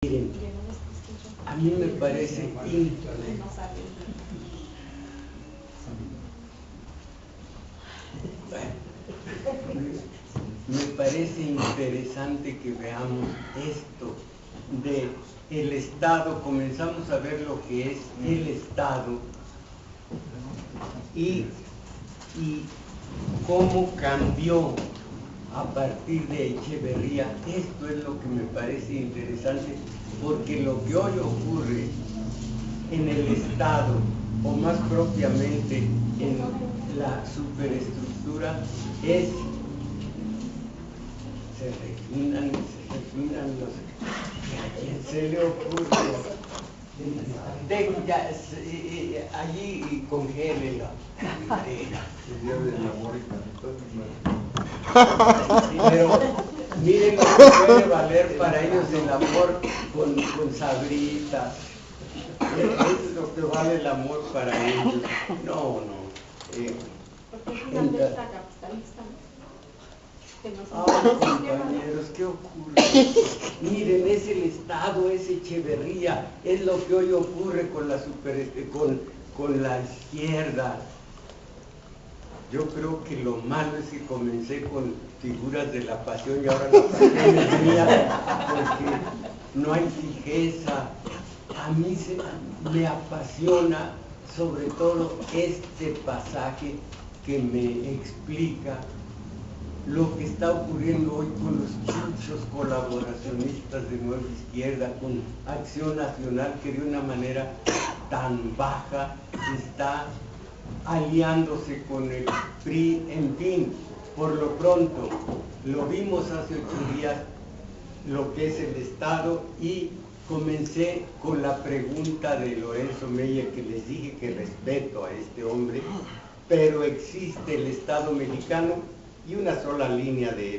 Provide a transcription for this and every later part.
Miren, a mí me parece interesante que veamos esto de el Estado. Comenzamos a ver lo que es el Estado y cómo cambió a partir de Echeverría. Esto es lo que me parece interesante, porque lo que hoy ocurre en el Estado, o más propiamente en la superestructura, es se refinan los... ¿A quién se le ocurre? Allí congélela. Pero miren lo que puede valer para ellos el amor con sabritas. Es lo que vale el amor para ellos. No. Porque es una lista capitalista, ¿no? Compañeros, ¿qué ocurre? Miren, es el Estado, es Echeverría, es lo que hoy ocurre con la izquierda. Yo creo que lo malo es que comencé con figuras de la pasión y ahora la pasión es mía, porque no hay fijeza. A mí me apasiona sobre todo este pasaje que me explica lo que está ocurriendo hoy con los chuchos colaboracionistas de Nueva Izquierda, con Acción Nacional, que de una manera tan baja está aliándose con el PRI. En fin, por lo pronto, lo vimos hace 8 días, lo que es el Estado, y comencé con la pregunta de Lorenzo Meyer, que les dije que respeto a este hombre, pero existe el Estado mexicano y una sola línea de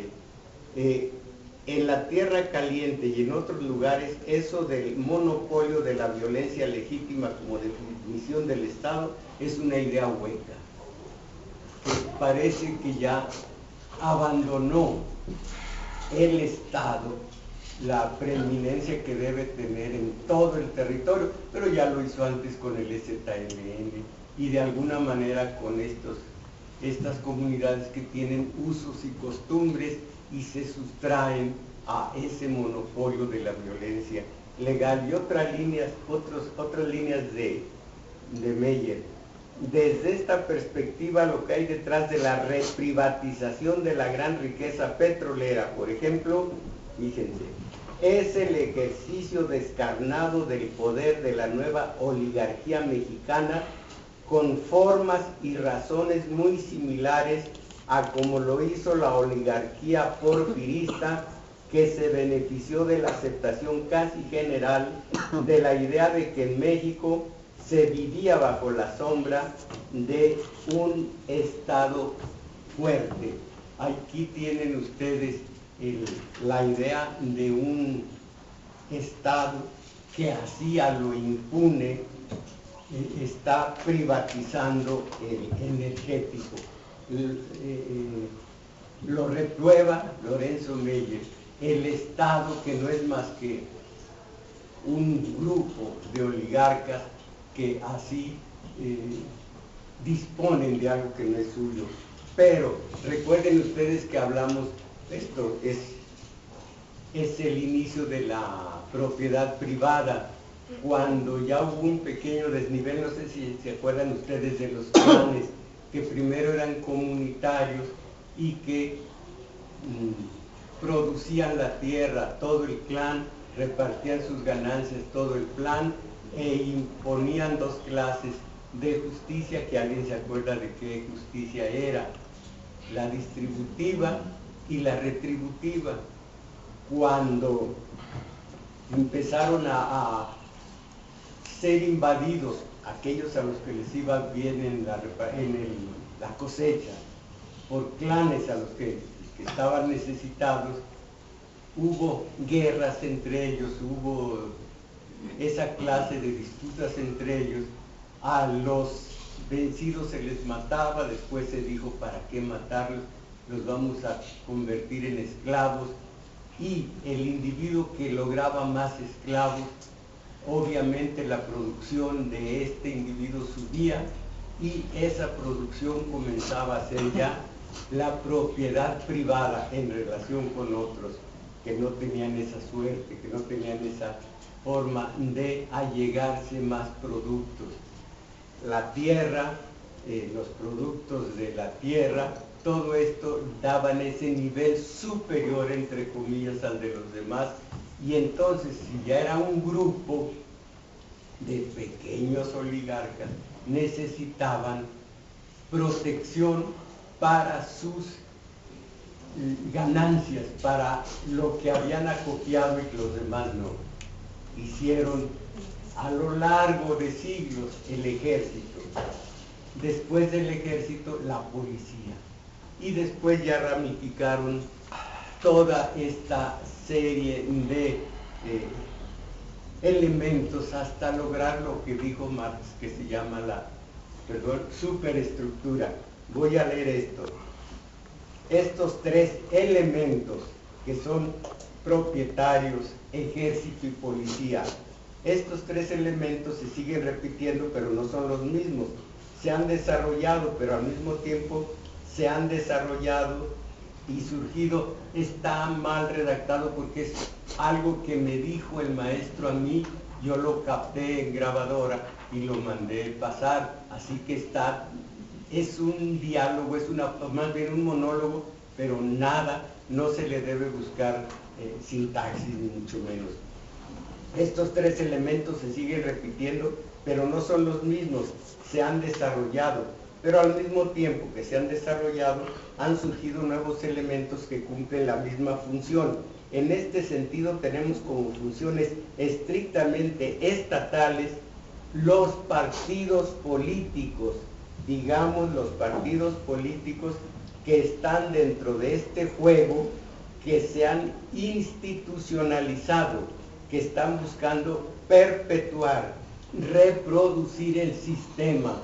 él. En la Tierra Caliente y en otros lugares, eso del monopolio de la violencia legítima como definición del Estado es una idea hueca, que parece que ya abandonó el Estado la preeminencia que debe tener en todo el territorio, pero ya lo hizo antes con el EZLN y de alguna manera con estas comunidades que tienen usos y costumbres y se sustraen a ese monopolio de la violencia legal. Y otras líneas de Meyer. Desde esta perspectiva, lo que hay detrás de la reprivatización de la gran riqueza petrolera, por ejemplo, fíjense, es el ejercicio descarnado del poder de la nueva oligarquía mexicana, con formas y razones muy similares a como lo hizo la oligarquía porfirista, que se benefició de la aceptación casi general de la idea de que en México se vivía bajo la sombra de un Estado fuerte. Aquí tienen ustedes la idea de un Estado que así a lo impune está privatizando el energético. Lo reprueba Lorenzo Meyer. El Estado, que no es más que un grupo de oligarcas que así disponen de algo que no es suyo. Pero recuerden ustedes que hablamos, esto es el inicio de la propiedad privada, cuando ya hubo un pequeño desnivel. No sé si se acuerdan ustedes de los clanes, que primero eran comunitarios y que producían la tierra, todo el clan, repartían sus ganancias, todo el plan, e imponían 2 clases de justicia, que alguien se acuerda de qué justicia era, la distributiva y la retributiva. Cuando empezaron a ser invadidos aquellos a los que les iba bien en la cosecha, por clanes a los que estaban necesitados, hubo guerras entre ellos, hubo esa clase de disputas entre ellos. A los vencidos se les mataba, después se dijo, ¿para qué matarlos? Los vamos a convertir en esclavos. y el individuo que lograba más esclavos, obviamente la producción de este individuo subía y esa producción comenzaba a ser ya la propiedad privada en relación con otros que no tenían esa suerte, que no tenían esa forma de allegarse más productos. La tierra, los productos de la tierra, todo esto daban ese nivel superior, entre comillas, al de los demás, y entonces si ya era un grupo de pequeños oligarcas, necesitaban protección para sus ganancias, para lo que habían acopiado y que los demás no. Hicieron a lo largo de siglos el ejército, después del ejército la policía, y después ya ramificaron toda esta serie de elementos hasta lograr lo que dijo Marx, que se llama la superestructura. Voy a leer esto. Estos tres elementos que son propietarios, ejército y policía, estos tres elementos se siguen repitiendo, pero no son los mismos. Se han desarrollado, pero al mismo tiempo se han desarrollado y surgido. Está mal redactado porque es algo que me dijo el maestro a mí, yo lo capté en grabadora y lo mandé pasar, así que es un diálogo, más bien un monólogo, pero nada, no se le debe buscar sintaxis ni mucho menos. Estos tres elementos se siguen repitiendo, pero no son los mismos, se han desarrollado, pero al mismo tiempo que se han desarrollado, han surgido nuevos elementos que cumplen la misma función. En este sentido tenemos como funciones estrictamente estatales los partidos políticos, digamos los partidos políticos que están dentro de este juego, que se han institucionalizado, que están buscando perpetuar, reproducir el sistema.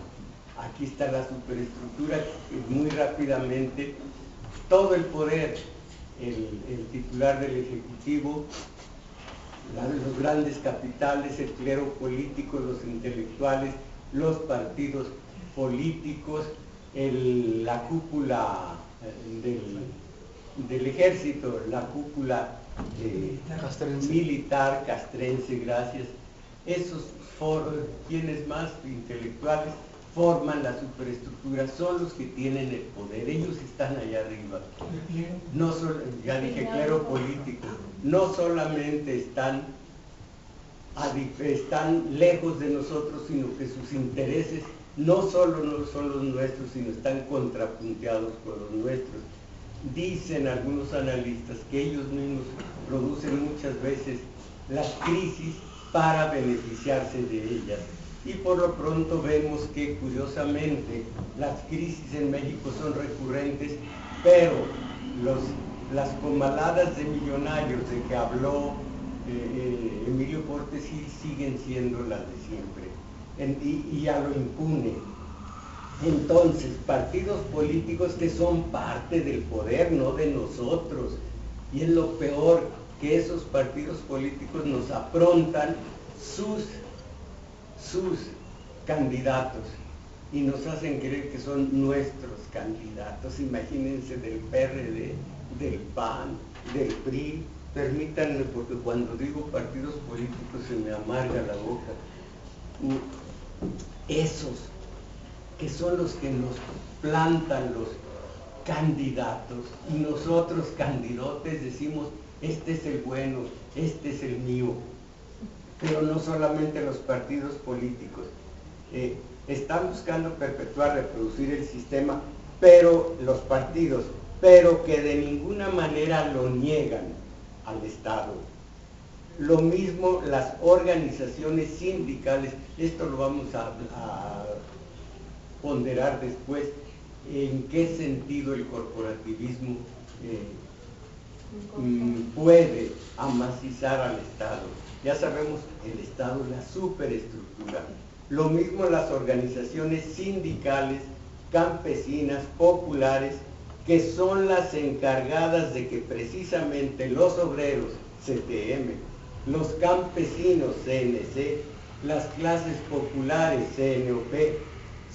Aquí está la superestructura, muy rápidamente, todo el poder, el titular del Ejecutivo, los grandes capitales, el clero político, los intelectuales, los partidos políticos, la cúpula del ejército, la cúpula militar, castrense, gracias. Esos quienes más intelectuales forman la superestructura, son los que tienen el poder, ellos están allá arriba. No ya dije clero político, no solamente están lejos de nosotros, sino que sus intereses no solo no son los nuestros, sino están contrapunteados con los nuestros. Dicen algunos analistas que ellos mismos producen muchas veces las crisis para beneficiarse de ellas. Y por lo pronto vemos que curiosamente las crisis en México son recurrentes, pero las comaladas de millonarios de que habló Emilio Portes siguen siendo las de siempre, y a lo impune. Entonces, partidos políticos que son parte del poder, no de nosotros, y es lo peor, que esos partidos políticos nos aprontan sus candidatos y nos hacen creer que son nuestros candidatos. Imagínense, del PRD, del PAN, del PRI, permítanme, porque cuando digo partidos políticos se me amarga la boca. Esos que son los que nos plantan los candidatos, y nosotros candidotes decimos, este es el bueno, este es el mío. Pero no solamente los partidos políticos están buscando perpetuar, reproducir el sistema, pero los partidos, pero que de ninguna manera lo niegan al Estado. Lo mismo las organizaciones sindicales, esto lo vamos a ponderar después, en qué sentido el corporativismo puede amacizar al Estado. Ya sabemos, el Estado es la superestructura. Lo mismo las organizaciones sindicales, campesinas, populares, que son las encargadas de que precisamente los obreros, CTM, los campesinos, CNC, las clases populares, CNOP,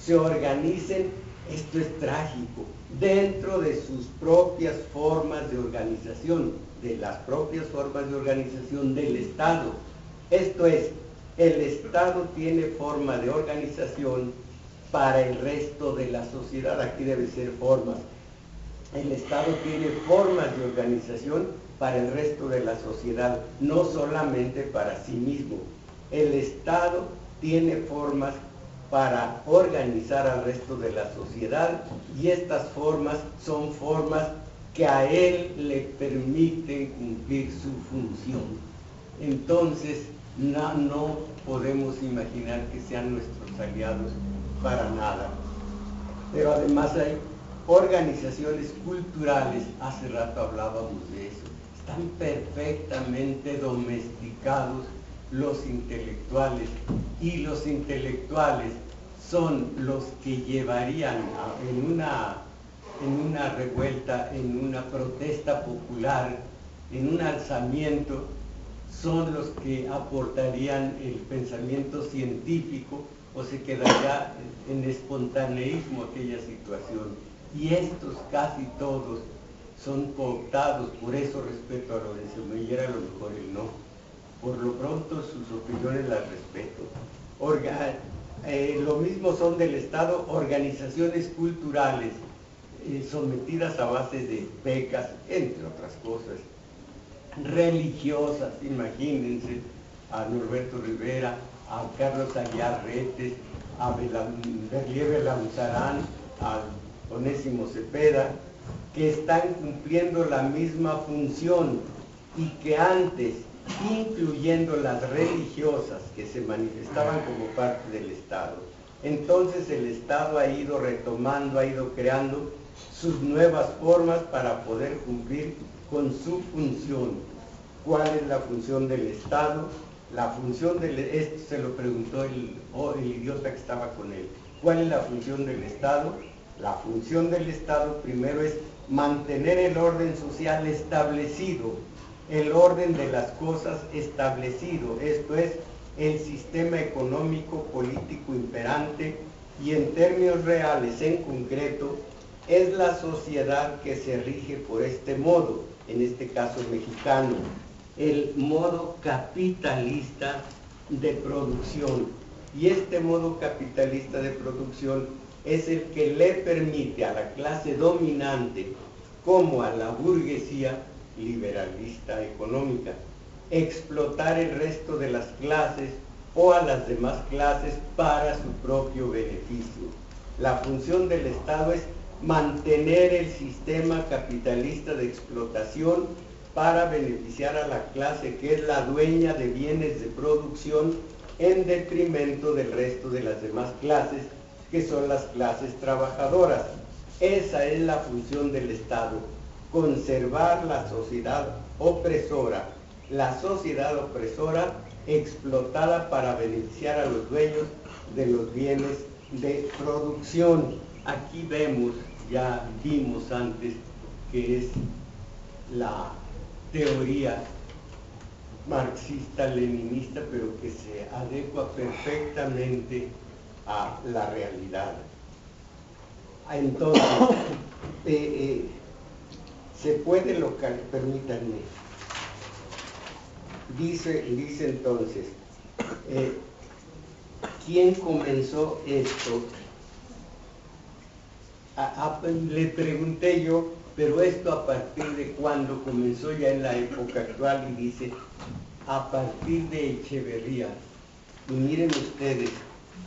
se organicen. Esto es trágico, dentro de sus propias formas de organización, de las propias formas de organización del Estado. Esto es, el Estado tiene forma de organización para el resto de la sociedad. Aquí debe ser formas. El Estado tiene formas de organización para el resto de la sociedad, no solamente para sí mismo. El Estado tiene formas para organizar al resto de la sociedad, y estas formas son formas que a él le permiten cumplir su función. Entonces, no podemos imaginar que sean nuestros aliados para nada. Pero además hay organizaciones culturales, hace rato hablábamos de eso, están perfectamente domesticados los intelectuales, y los intelectuales son los que llevarían en una revuelta, en una protesta popular, en un alzamiento, son los que aportarían el pensamiento científico, o se quedaría en espontaneísmo aquella situación. Y estos casi todos son cooptados, por eso respeto a Lorenzo Meyer, a lo mejor él no. Por lo pronto sus opiniones las respeto. Lo mismo son del Estado organizaciones culturales sometidas a base de becas, entre otras cosas, religiosas, imagínense, a Norberto Rivera, a Carlos Aguiar Retes, a Berlier Belanzarán, a Onésimo Cepeda, que están cumpliendo la misma función y que antes, incluyendo las religiosas que se manifestaban como parte del Estado, entonces el Estado ha ido retomando, ha ido creando sus nuevas formas para poder cumplir con su función. ¿Cuál es la función del Estado? La función esto se lo preguntó el idiota que estaba con él. ¿Cuál es la función del Estado? La función del Estado primero es mantener el orden social establecido, el orden de las cosas establecido, esto es, el sistema económico político imperante, y en términos reales, en concreto, es la sociedad que se rige por este modo, en este caso mexicano, el modo capitalista de producción. Y este modo capitalista de producción es el que le permite a la clase dominante, como a la burguesía liberalista económica, explotar el resto de las clases o a las demás clases para su propio beneficio. La función del Estado es mantener el sistema capitalista de explotación para beneficiar a la clase que es la dueña de bienes de producción, en detrimento del resto de las demás clases, que son las clases trabajadoras. Esa es la función del Estado, conservar la sociedad opresora explotada para beneficiar a los dueños de los bienes de producción. Aquí vemos, ya vimos antes, que es la teoría marxista-leninista, pero que se adecua perfectamente a la realidad. Entonces, se puede localizar, permítanme, dice entonces, ¿quién comenzó esto? Le pregunté yo, pero esto a partir de cuándo comenzó, ya en la época actual, y dice, a partir de Echeverría. Y miren ustedes,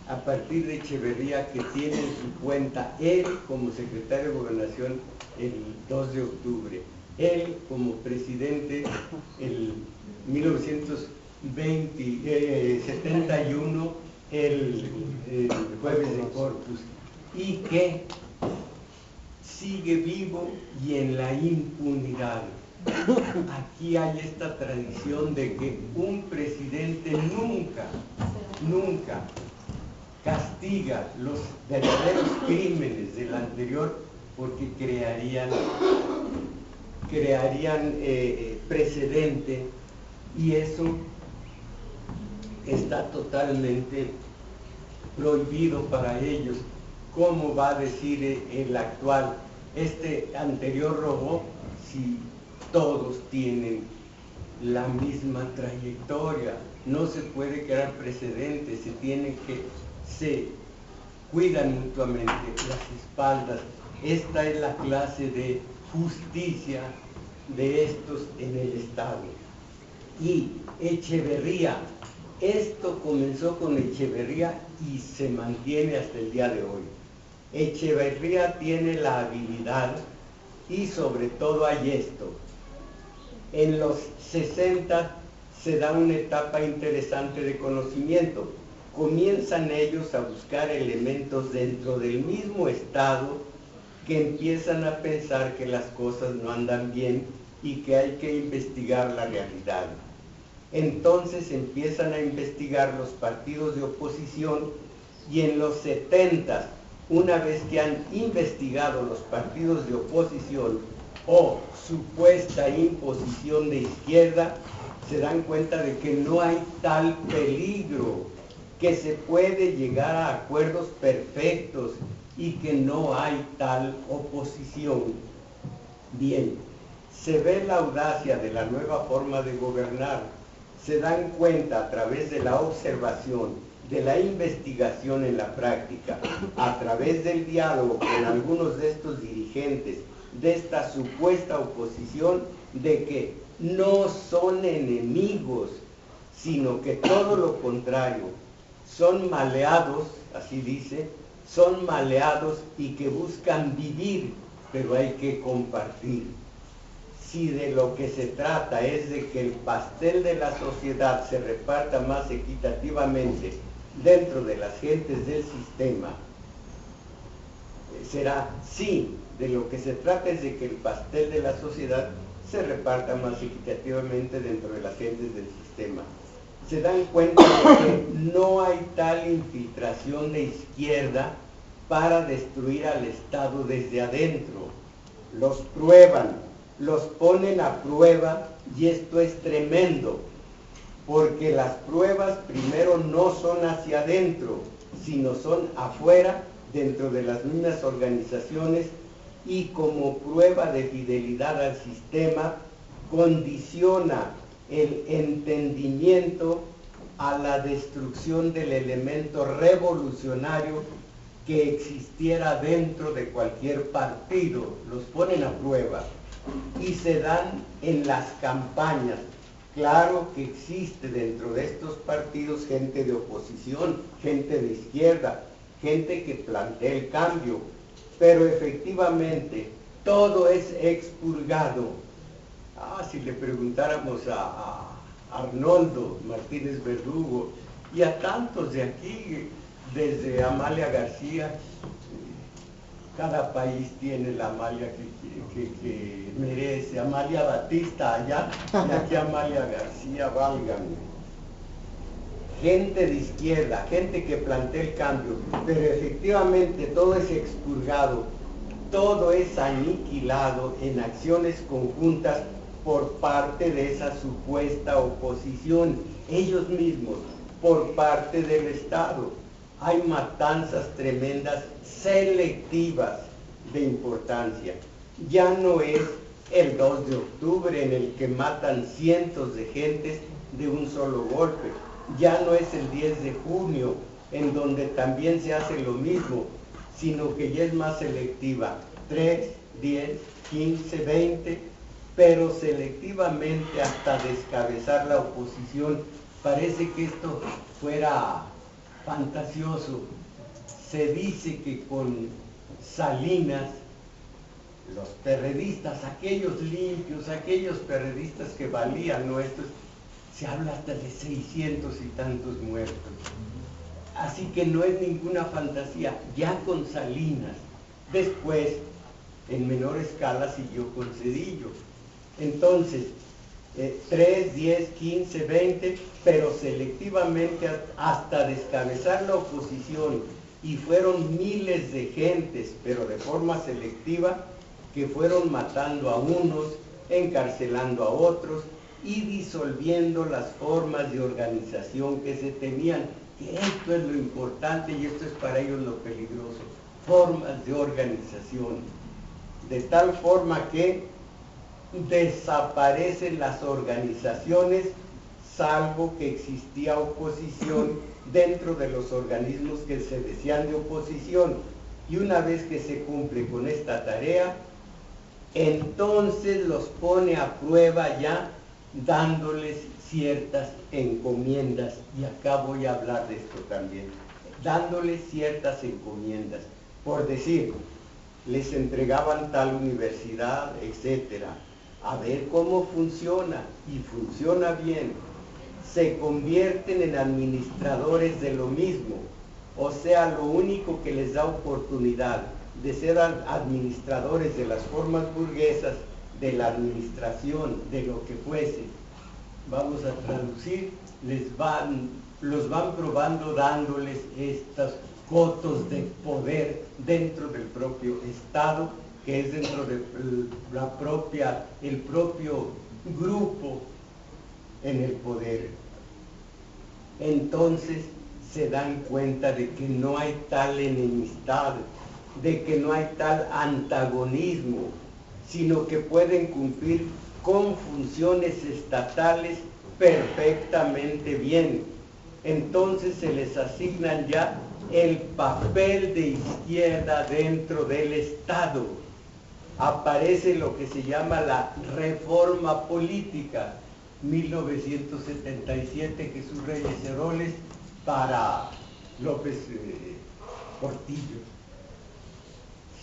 a partir de Echeverría, que tiene en su cuenta él como secretario de Gobernación el 2 de octubre, él como presidente el 1971, el jueves de Corpus, y que sigue vivo y en la impunidad. Aquí hay esta tradición de que un presidente nunca castiga los verdaderos crímenes del anterior, porque crearían precedente, y eso está totalmente prohibido para ellos. ¿Cómo va a decir el actual, este anterior robó, si todos tienen la misma trayectoria? No se puede crear precedentes, se cuidan mutuamente las espaldas. Esta es la clase de justicia de estos en el Estado. Y Echeverría, esto comenzó con Echeverría y se mantiene hasta el día de hoy. Echeverría tiene la habilidad, y sobre todo hay esto: en los 60 se da una etapa interesante de conocimiento. Comienzan ellos a buscar elementos dentro del mismo Estado que empiezan a pensar que las cosas no andan bien y que hay que investigar la realidad. Entonces empiezan a investigar los partidos de oposición, y en los 70, una vez que han investigado los partidos de oposición o supuesta imposición de izquierda, se dan cuenta de que no hay tal peligro, que se puede llegar a acuerdos perfectos y que no hay tal oposición. Bien, se ve la audacia de la nueva forma de gobernar. Se dan cuenta a través de la observación, de la investigación en la práctica, a través del diálogo con algunos de estos dirigentes de esta supuesta oposición, de que no son enemigos, sino que todo lo contrario, son maleados, así dice, son maleados y que buscan vivir, pero hay que compartir. Si de lo que se trata es de que el pastel de la sociedad se reparta más equitativamente dentro de las gentes del sistema, será sí. De lo que se trata es de que el pastel de la sociedad se reparta más equitativamente dentro de las gentes del sistema. Se dan cuenta de que no hay tal infiltración de izquierda para destruir al Estado desde adentro. Los prueban, los ponen a prueba, y esto es tremendo, porque las pruebas primero no son hacia adentro, sino son afuera, dentro de las mismas organizaciones, y como prueba de fidelidad al sistema, condiciona el entendimiento a la destrucción del elemento revolucionario que existiera dentro de cualquier partido. Los ponen a prueba y se dan en las campañas. Claro que existe dentro de estos partidos gente de oposición, gente de izquierda, gente que plantea el cambio, pero efectivamente todo es expurgado. Si le preguntáramos a Arnoldo Martínez Verdugo y a tantos de aquí, desde Amalia García, cada país tiene la Amalia que merece. Amalia Batista allá, y aquí Amalia García, válgame. Gente de izquierda, gente que plantea el cambio, pero efectivamente todo es expurgado, todo es aniquilado en acciones conjuntas por parte de esa supuesta oposición, ellos mismos, por parte del Estado. Hay matanzas tremendas, selectivas de importancia. Ya no es el 2 de octubre en el que matan cientos de gentes de un solo golpe. Ya no es el 10 de junio, en donde también se hace lo mismo, sino que ya es más selectiva. 3, 10, 15, 20, pero selectivamente hasta descabezar la oposición. Parece que esto fuera fantasioso. Se dice que con Salinas, los perredistas, aquellos limpios, aquellos perredistas que valían nuestros, se habla hasta de 600 y tantos muertos. Así que no es ninguna fantasía. Ya con Salinas, después, en menor escala, siguió con Zedillo. Entonces, 3, 10, 15, 20, pero selectivamente hasta descabezar la oposición y fueron miles de gentes, pero de forma selectiva, que fueron matando a unos, encarcelando a otros y disolviendo las formas de organización que se tenían. Que esto es lo importante y esto es para ellos lo peligroso, formas de organización, de tal forma que desaparecen las organizaciones, salvo que existía oposición dentro de los organismos que se decían de oposición. Y una vez que se cumple con esta tarea, entonces los pone a prueba ya dándoles ciertas encomiendas, y acá voy a hablar de esto también, dándoles ciertas encomiendas, por decir, les entregaban tal universidad, etcétera, a ver cómo funciona, y funciona bien, se convierten en administradores de lo mismo, o sea, lo único que les da oportunidad de ser administradores de las formas burguesas, de la administración, de lo que fuese, vamos a traducir, los van probando dándoles estos cotos de poder dentro del propio Estado, que es dentro de el propio grupo en el poder. Entonces se dan cuenta de que no hay tal enemistad, de que no hay tal antagonismo, sino que pueden cumplir con funciones estatales perfectamente bien. Entonces se les asignan ya el papel de izquierda dentro del Estado. Aparece lo que se llama la reforma política, 1977, Jesús Reyes Heroles para López Portillo.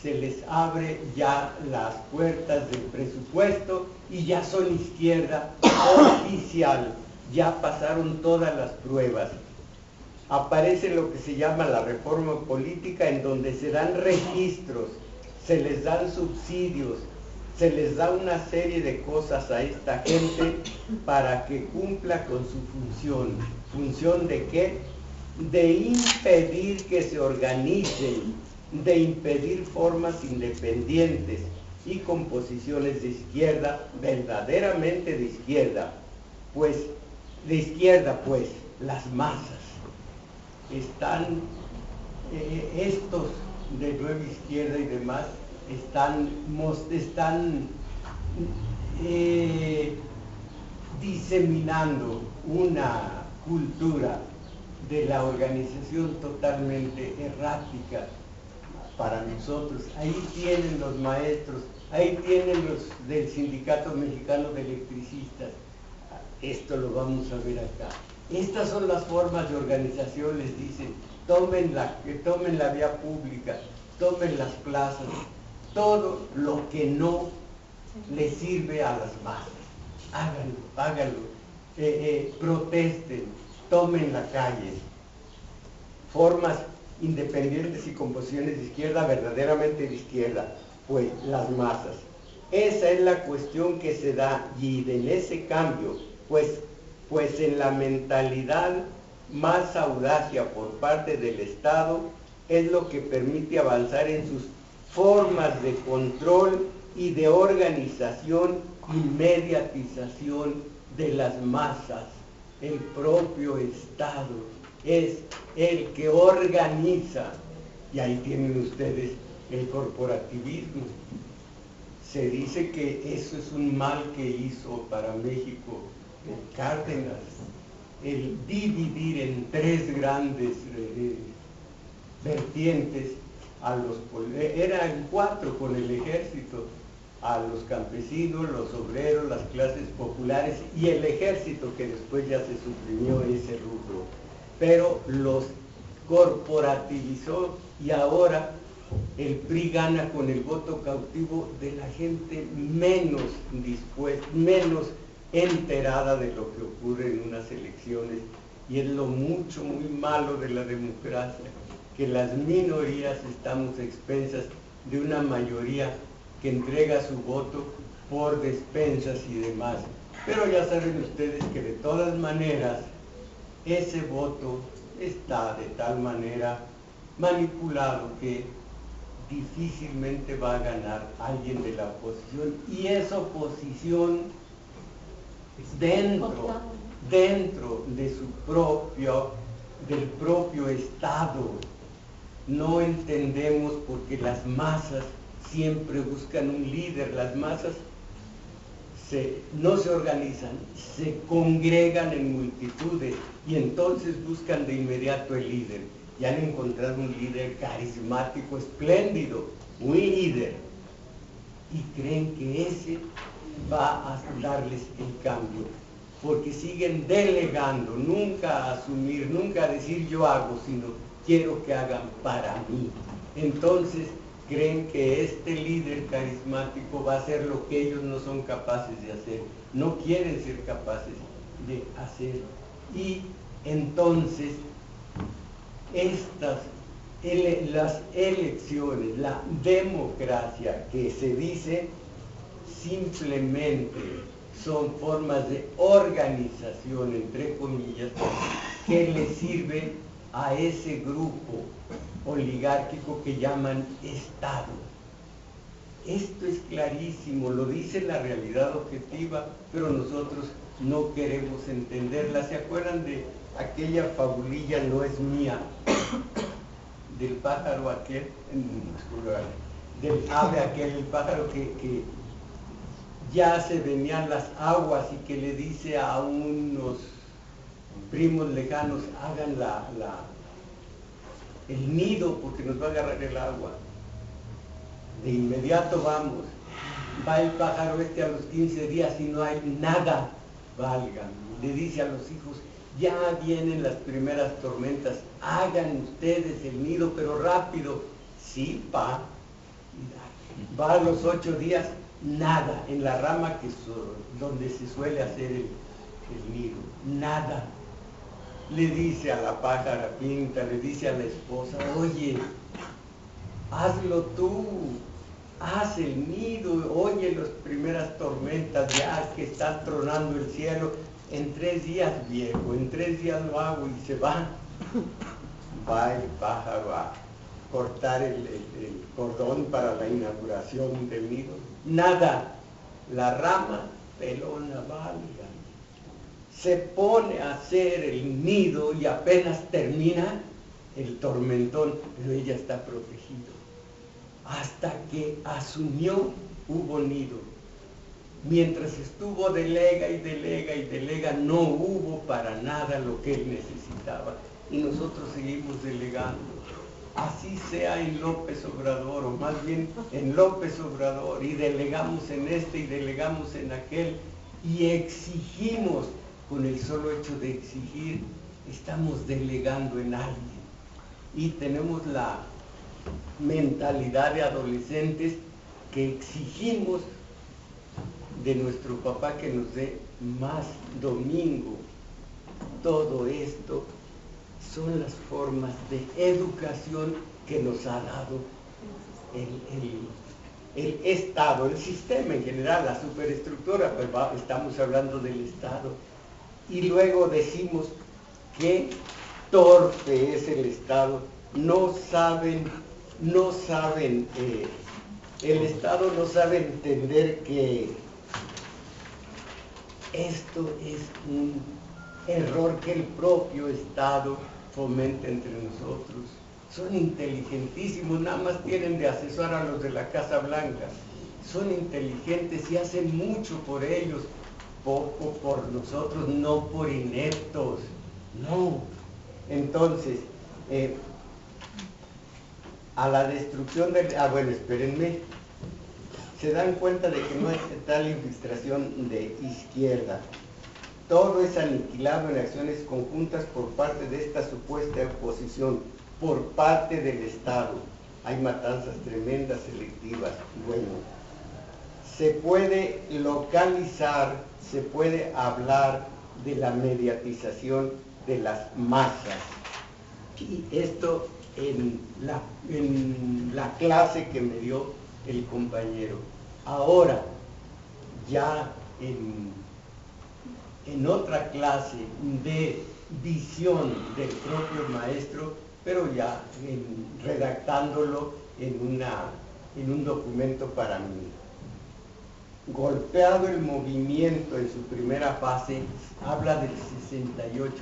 Se les abre ya las puertas del presupuesto y ya son izquierda oficial, ya pasaron todas las pruebas. Aparece lo que se llama la reforma política, en donde se dan registros, se les dan subsidios, se les da una serie de cosas a esta gente para que cumpla con su función. ¿Función de qué? De impedir que se organicen, de impedir formas independientes y composiciones de izquierda, verdaderamente de izquierda, pues las masas están, estos de nueva izquierda y demás, están diseminando una cultura de la organización totalmente errática para nosotros. Ahí tienen los maestros, ahí tienen los del Sindicato Mexicano de Electricistas. Esto lo vamos a ver acá. Estas son las formas de organización, les dicen, tomen la vía pública, tomen las plazas, todo lo que no les sirve a las masas, háganlo, protesten, tomen la calle. Formas independientes y composiciones de izquierda, verdaderamente de izquierda, pues las masas. Esa es la cuestión que se da, y en ese cambio, pues en la mentalidad más audacia por parte del Estado, es lo que permite avanzar en sus formas de control y de organización y mediatización de las masas. El propio Estado es el que organiza, y ahí tienen ustedes el corporativismo. Se dice que eso es un mal que hizo para México Cárdenas, el dividir en tres grandes vertientes a los, eran cuatro con el ejército, a los campesinos, los obreros, las clases populares y el ejército, que después ya se suprimió ese rubro, pero los corporativizó, y ahora el PRI gana con el voto cautivo de la gente menos dispuesta, menos enterada de lo que ocurre en unas elecciones, y es lo muy malo de la democracia, que las minorías estamos expensas de una mayoría que entrega su voto por despensas y demás. Pero ya saben ustedes que de todas maneras ese voto está de tal manera manipulado que difícilmente va a ganar alguien de la oposición, y esa oposición dentro de del propio Estado. No entendemos porque las masas siempre buscan un líder, las masas no se organizan, se congregan en multitudes y entonces buscan de inmediato el líder. Y han encontrado un líder carismático, espléndido, un líder, y creen que ese va a darles el cambio, porque siguen delegando, nunca asumir, nunca decir yo hago, sino quiero que hagan para mí. Entonces creen que este líder carismático va a hacer lo que ellos no son capaces de hacer, no quieren ser capaces de hacer. Y entonces las elecciones, la democracia que se dice, simplemente son formas de organización, entre comillas, que le sirven a ese grupo oligárquico que llaman Estado. Esto es clarísimo, lo dice la realidad objetiva, pero nosotros no queremos entenderla. ¿Se acuerdan de aquella fabulilla, no es mía, del pájaro aquel, del ave aquel, el pájaro que ya se venían las aguas y que le dice a unos primos lejanos, hagan el nido porque nos va a agarrar el agua? De inmediato vamos, va el pájaro a los 15 días y no hay nada, válgame, le dice a los hijos, ya vienen las primeras tormentas, hagan ustedes el nido, pero rápido. Sí, va a los 8 días, nada, en la rama donde se suele hacer el nido, nada. Le dice a la pájara pinta, le dice a la esposa, oye, hazlo tú, haz el nido, oye las primeras tormentas ya que está tronando el cielo, en 3 días viejo, en 3 días lo hago, y se va. Va el pájaro a cortar el cordón para la inauguración del nido. Nada, la rama pelona, valga. Se pone a hacer el nido y apenas termina el tormentón, pero ella está protegido. Hasta que asumió, hubo nido. Mientras estuvo delega y delega y delega, no hubo para nada lo que él necesitaba. Y nosotros seguimos delegando. Así sea en López Obrador, o más bien en López Obrador, y delegamos en este y delegamos en aquel, y exigimos, con el solo hecho de exigir, estamos delegando en alguien. Y tenemos la mentalidad de adolescentes que exigimos de nuestro papá que nos dé más domingo. Todo esto son las formas de educación que nos ha dado el Estado, el sistema en general, la superestructura, pues estamos hablando del Estado. Y luego decimos que torpe es el Estado, no saben, el Estado no sabe entender que esto es un error que el propio Estado fomenta entre nosotros. Son inteligentísimos, nada más tienen de asesor a los de la Casa Blanca. Son inteligentes y hacen mucho por ellos, poco por nosotros, no por ineptos, no. Entonces, a la destrucción del... bueno, espérenme. Se dan cuenta de que no hay tal infiltración de izquierda. Todo es aniquilado en acciones conjuntas por parte de esta supuesta oposición, por parte del Estado. Hay matanzas tremendas, selectivas. Bueno, se puede localizar, se puede hablar de la mediatización de las masas. Y esto en la clase que me dio el compañero. Ahora, ya en otra clase de visión del propio maestro, pero ya redactándolo en un documento para mí. Golpeado el movimiento en su primera fase, habla del 68,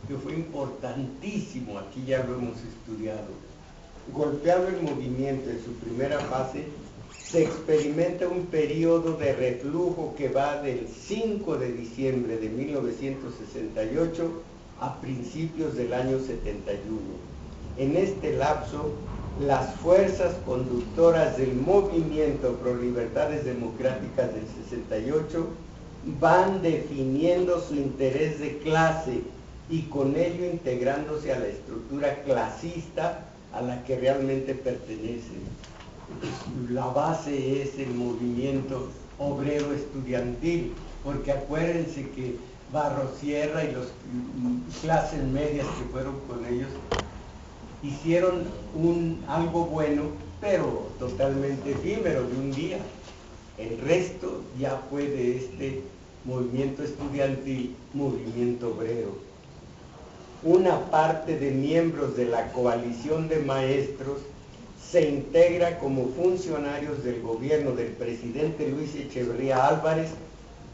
que fue importantísimo, aquí ya lo hemos estudiado. Golpeado el movimiento en su primera fase, se experimenta un periodo de reflujo que va del 5 de diciembre de 1968 a principios del año 71. En este lapso, las fuerzas conductoras del movimiento pro libertades democráticas del 68 van definiendo su interés de clase y con ello integrándose a la estructura clasista a la que realmente pertenecen. La base es el movimiento obrero estudiantil, porque acuérdense que Barrosierra y las clases medias que fueron con ellos hicieron algo bueno, pero totalmente efímero, de un día. El resto ya fue de este movimiento estudiantil, movimiento obrero. Una parte de miembros de la coalición de maestros se integra como funcionarios del gobierno del presidente Luis Echeverría Álvarez,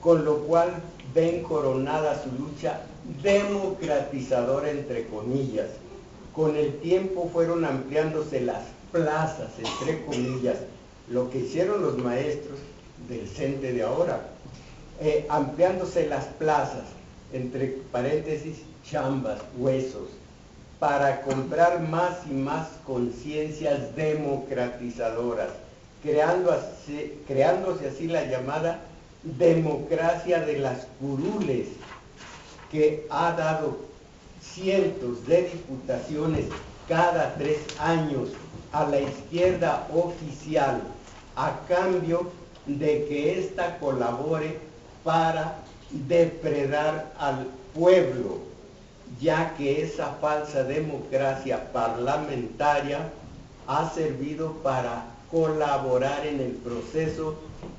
con lo cual ven coronada su lucha democratizadora, entre comillas. Con el tiempo fueron ampliándose las plazas, entre comillas, lo que hicieron los maestros del CENTE de ahora, ampliándose las plazas, entre paréntesis, chambas, huesos, para comprar más y más conciencias democratizadoras, creándose así la llamada democracia de las curules, que ha dado cientos de diputaciones cada 3 años a la izquierda oficial, a cambio de que ésta colabore para depredar al pueblo, ya que esa falsa democracia parlamentaria ha servido para colaborar en el proceso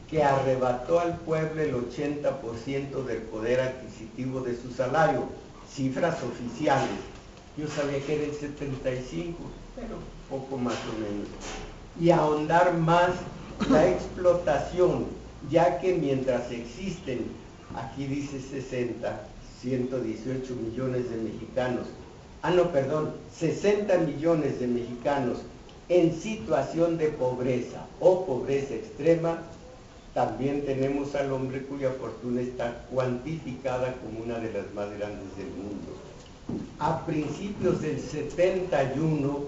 que arrebató al pueblo el 80% del poder adquisitivo de su salario, cifras oficiales. Yo sabía que era el 75, pero poco más o menos. Y ahondar más la explotación, ya que mientras existen, aquí dice 118 millones de mexicanos, 60 millones de mexicanos en situación de pobreza o pobreza extrema, también tenemos al hombre cuya fortuna está cuantificada como una de las más grandes del mundo. A principios del 71,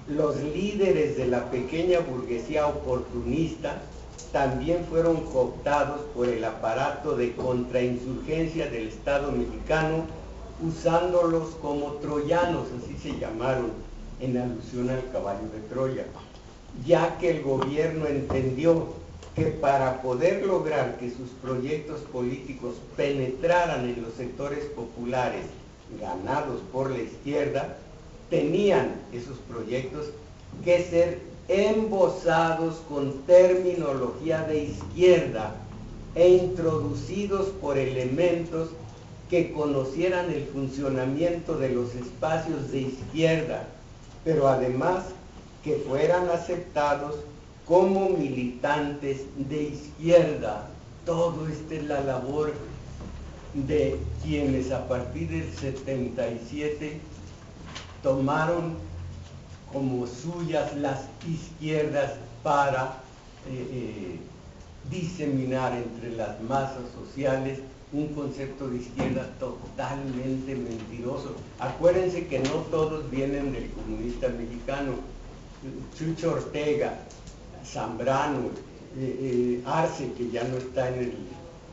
los líderes de la pequeña burguesía oportunista también fueron cooptados por el aparato de contrainsurgencia del Estado mexicano, usándolos como troyanos, así se llamaron, en alusión al caballo de Troya, ya que el gobierno entendió que para poder lograr que sus proyectos políticos penetraran en los sectores populares ganados por la izquierda, tenían esos proyectos que ser embosados con terminología de izquierda e introducidos por elementos que conocieran el funcionamiento de los espacios de izquierda, pero además que fueran aceptados como militantes de izquierda. Todo esta es la labor de quienes a partir del 77 tomaron como suyas las izquierdas para diseminar entre las masas sociales un concepto de izquierda totalmente mentiroso. Acuérdense que no todos vienen del comunista mexicano. Chucho Ortega, Zambrano, Arce, que ya no está en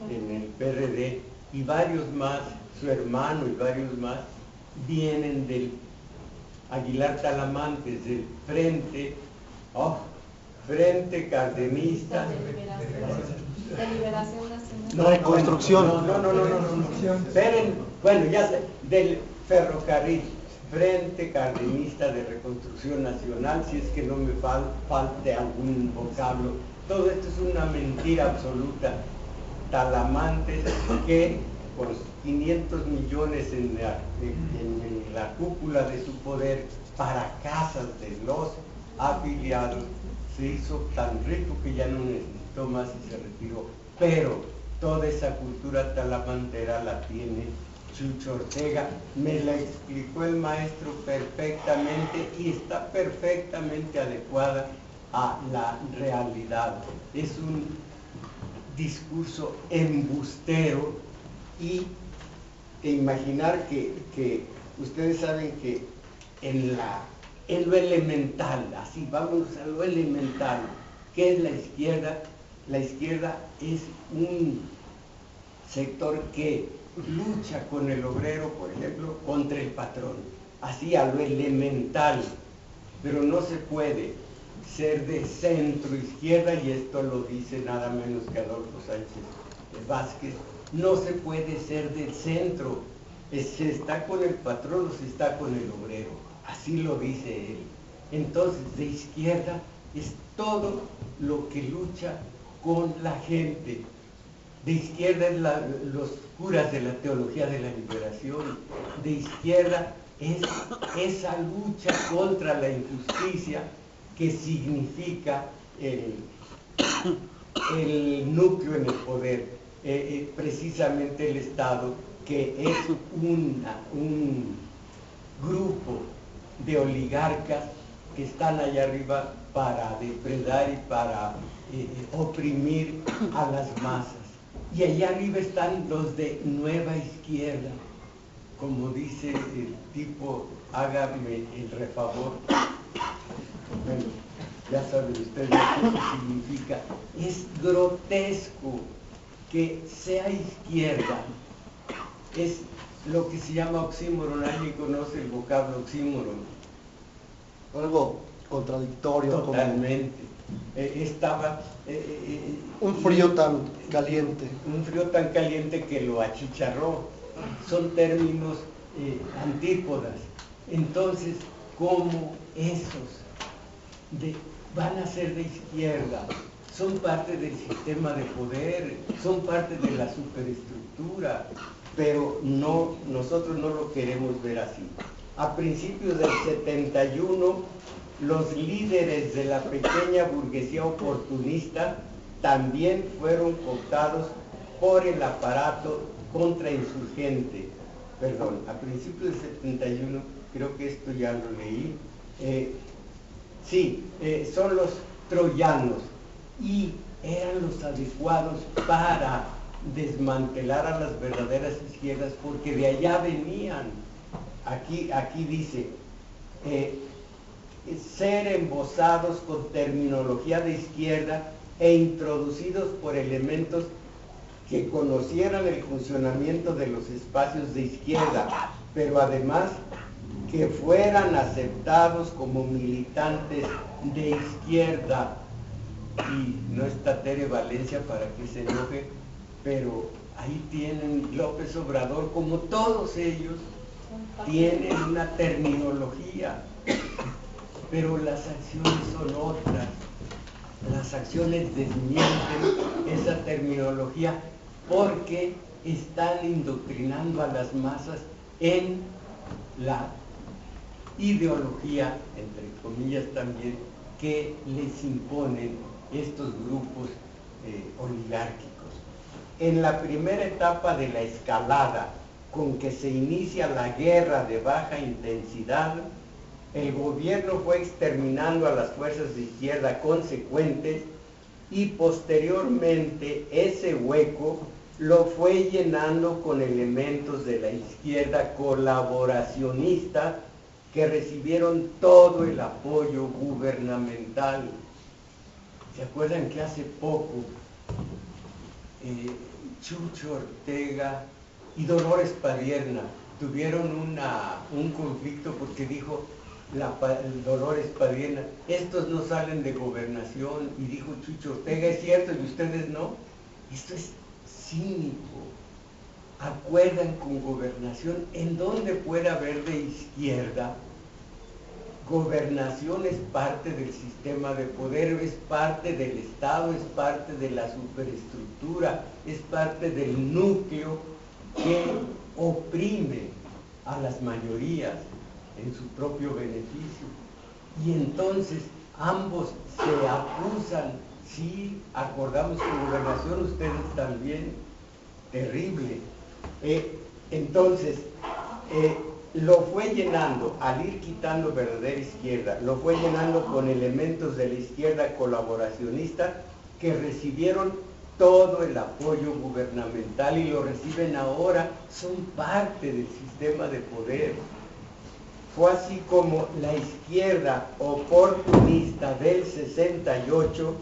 el PRD, y varios más, su hermano y varios más, vienen del Aguilar Talamantes, del Frente Cardenista de Liberación Nacional. No, reconstrucción. No. Esperen, bueno, ya sé, del ferrocarril, Frente Cardenista de Reconstrucción Nacional, si es que no me falte algún vocablo. Todo esto es una mentira absoluta. Talamantes, que con 500 millones en el la cúpula de su poder para casas de los afiliados, se hizo tan rico que ya no necesitó más y se retiró. Pero toda esa cultura talamantera la tiene Chucho Ortega. Me la explicó el maestro perfectamente y está perfectamente adecuada a la realidad. Es un discurso embustero y imaginar que ustedes saben que en lo elemental, así vamos a lo elemental, ¿qué es la izquierda? La izquierda es un sector que lucha con el obrero, por ejemplo, contra el patrón, así a lo elemental, pero no se puede ser de centro izquierda, y esto lo dice nada menos que Adolfo Sánchez Vázquez. No se puede ser del centro, se está con el patrón o se está con el obrero, así lo dice él. Entonces, de izquierda es todo lo que lucha con la gente. De izquierda es los curas de la teología de la liberación. De izquierda es esa lucha contra la injusticia que significa el núcleo en el poder, precisamente el Estado, que es un grupo de oligarcas que están allá arriba para depredar y para oprimir a las masas. Y allá arriba están los de nueva izquierda, como dice el tipo, hágame el refavor. Bueno, ya saben ustedes lo que significa. Es grotesco que sea izquierda. Es lo que se llama oxímoron. ¿Alguien conoce el vocablo oxímoron? Algo contradictorio. Totalmente. Estaba... un frío tan caliente. Un frío tan caliente que lo achicharró. Son términos antípodas. Entonces, ¿cómo esos van a ser de izquierda? Son parte del sistema de poder, son parte de la superestructura, pero no, nosotros no lo queremos ver así. A principios del 71, los líderes de la pequeña burguesía oportunista también fueron cooptados por el aparato contrainsurgente. Perdón, a principios del 71, creo que esto ya lo leí, son los troyanos, y eran los adecuados para desmantelar a las verdaderas izquierdas, porque de allá venían. Aquí dice, ser embosados con terminología de izquierda e introducidos por elementos que conocieran el funcionamiento de los espacios de izquierda, pero además que fueran aceptados como militantes de izquierda. Y no está Tere Valencia para que se enoje, pero ahí tienen López Obrador, como todos ellos, tienen una terminología, pero las acciones son otras. Las acciones desmienten esa terminología porque están indoctrinando a las masas en la ideología, entre comillas también, que les imponen estos grupos oligárquicos. En la primera etapa de la escalada con que se inicia la guerra de baja intensidad, el gobierno fue exterminando a las fuerzas de izquierda consecuentes y posteriormente ese hueco lo fue llenando con elementos de la izquierda colaboracionista que recibieron todo el apoyo gubernamental. ¿Se acuerdan que hace poco Chucho Ortega y Dolores Padierna tuvieron un conflicto porque dijo Dolores Padierna, estos no salen de gobernación, y dijo Chucho Ortega, es cierto, y ustedes no? Esto es cínico. Acuerdan con gobernación. ¿En dónde puede haber de izquierda? Gobernación es parte del sistema de poder, es parte del Estado, es parte de la superestructura, es parte del núcleo que oprime. a las mayorías en su propio beneficio. Y entonces ambos se acusan. Sí, acordamos con Gobernación, ustedes también, terrible. Entonces, lo fue llenando, al ir quitando verdadera izquierda, lo fue llenando con elementos de la izquierda colaboracionista que recibieron todo el apoyo gubernamental y lo reciben ahora, son parte del sistema de poder. Fue así como la izquierda oportunista del 68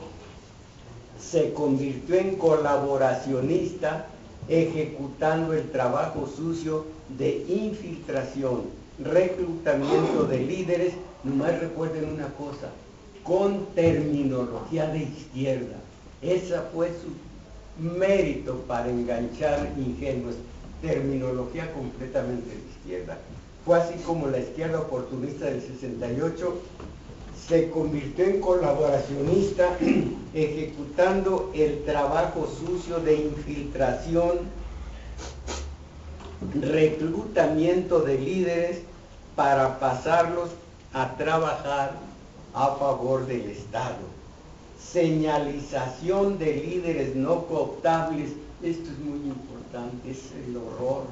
se convirtió en colaboracionista, ejecutando el trabajo sucio de infiltración, reclutamiento de líderes, nomás recuerden una cosa, con terminología de izquierda. Esa fue su mérito para enganchar ingenuos, terminología completamente de izquierda. Fue así como la izquierda oportunista del 68 se convirtió en colaboracionista, ejecutando el trabajo sucio de infiltración, reclutamiento de líderes para pasarlos a trabajar a favor del Estado. Señalización de líderes no cooptables, esto es muy importante, es el horror.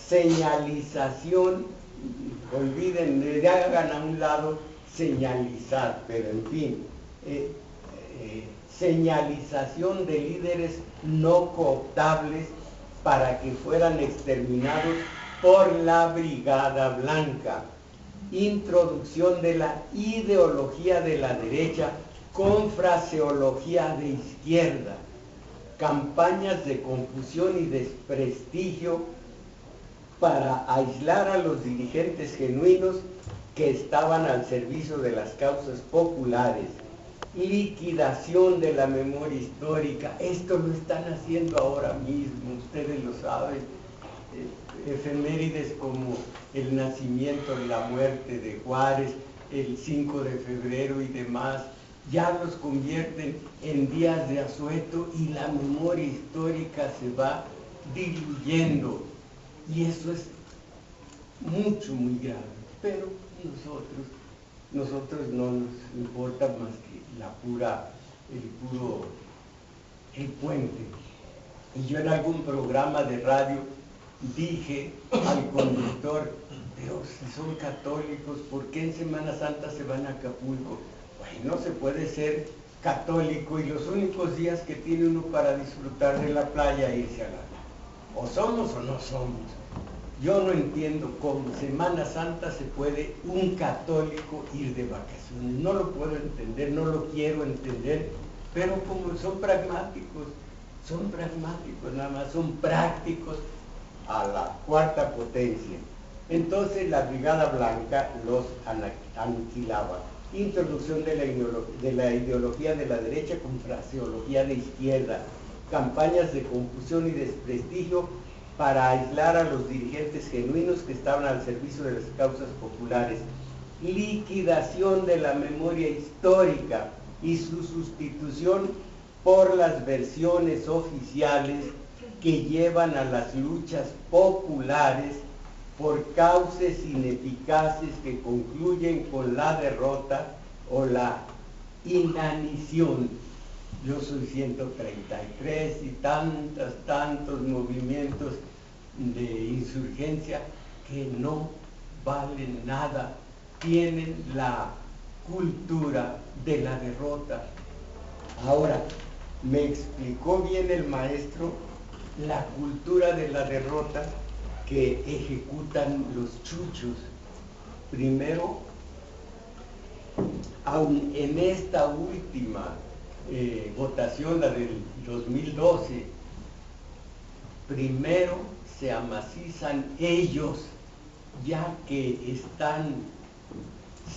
Señalización, olviden, hagan a un lado señalizar, pero en fin, señalización de líderes no cooptables para que fueran exterminados por la Brigada Blanca. Introducción de la ideología de la derecha con fraseología de izquierda. Campañas de confusión y desprestigio para aislar a los dirigentes genuinos que estaban al servicio de las causas populares. Liquidación de la memoria histórica, esto lo están haciendo ahora mismo, ustedes lo saben, efemérides como el nacimiento y la muerte de Juárez, el 5 de febrero y demás, ya los convierten en días de asueto y la memoria histórica se va diluyendo, y eso es muy grave, pero nosotros no nos importa más que el puente. Y yo en algún programa de radio dije al conductor, pero si son católicos, ¿por qué en Semana Santa se van a Acapulco? Bueno, se puede ser católico y los únicos días que tiene uno para disfrutar de la playa irse a la... O somos o no somos. Yo no entiendo cómo Semana Santa se puede un católico ir de vacaciones. No lo puedo entender, no lo quiero entender, pero como son pragmáticos nada más, son prácticos a la cuarta potencia. Entonces la Brigada Blanca los aniquilaba. Introducción de la ideología de la derecha con fraseología de izquierda. Campañas de confusión y desprestigio para aislar a los dirigentes genuinos que estaban al servicio de las causas populares. Liquidación de la memoria histórica y su sustitución por las versiones oficiales que llevan a las luchas populares por cauces ineficaces que concluyen con la derrota o la inanición. Yo soy 133 y tantos movimientos de insurgencia que no valen nada, tienen la cultura de la derrota. Ahora, me explicó bien el maestro la cultura de la derrota que ejecutan los chuchos. Primero, aun en esta última votación, la del 2012, primero se amacizan ellos, ya que están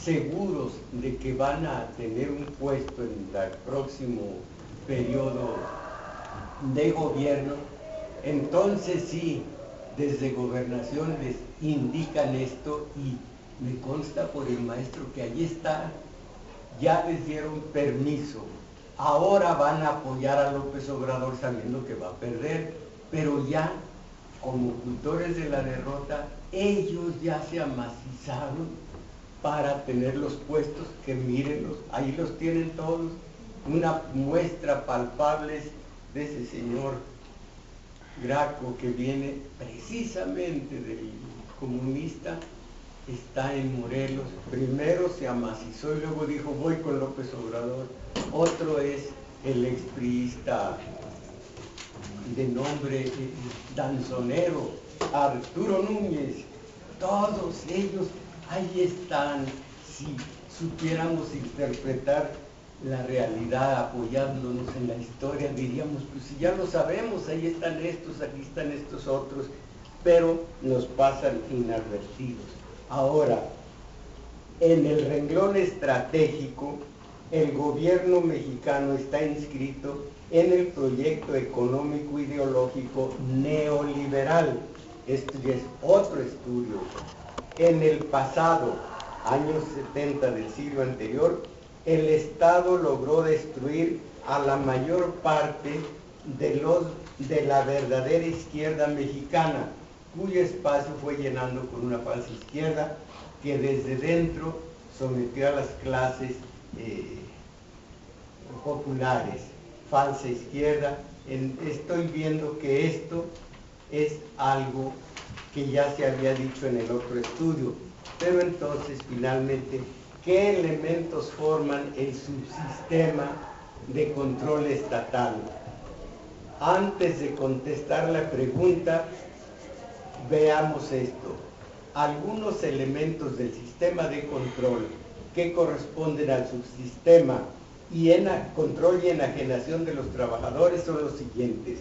seguros de que van a tener un puesto en el próximo periodo de gobierno. Entonces sí, desde Gobernación les indican esto y me consta por el maestro que allí está, ya les dieron permiso. Ahora van a apoyar a López Obrador sabiendo que va a perder, pero ya como cultores de la derrota ellos ya se amacizaron para tener los puestos, que mírenlos, ahí los tienen todos, una muestra palpable de ese señor Graco que viene precisamente del comunista, está en Morelos. Primero se amacizó y luego dijo voy con López Obrador. Otro es el expriista de nombre danzonero, Arturo Núñez. Todos ellos ahí están. Si supiéramos interpretar la realidad apoyándonos en la historia, diríamos, pues si ya lo sabemos, ahí están estos, aquí están estos otros, pero nos pasan inadvertidos. Ahora, en el renglón estratégico, el gobierno mexicano está inscrito en el proyecto económico ideológico neoliberal. Esto ya es otro estudio. En el pasado, años 70 del siglo anterior, el Estado logró destruir a la mayor parte de la verdadera izquierda mexicana, cuyo espacio fue llenando con una falsa izquierda que desde dentro sometió a las clases populares. Falsa izquierda. Estoy viendo que esto es algo que ya se había dicho en el otro estudio, pero entonces finalmente, ¿qué elementos forman el subsistema de control estatal? Antes de contestar la pregunta, veamos esto. Algunos elementos del sistema de control que corresponden al subsistema y control y enajenación de los trabajadores son los siguientes.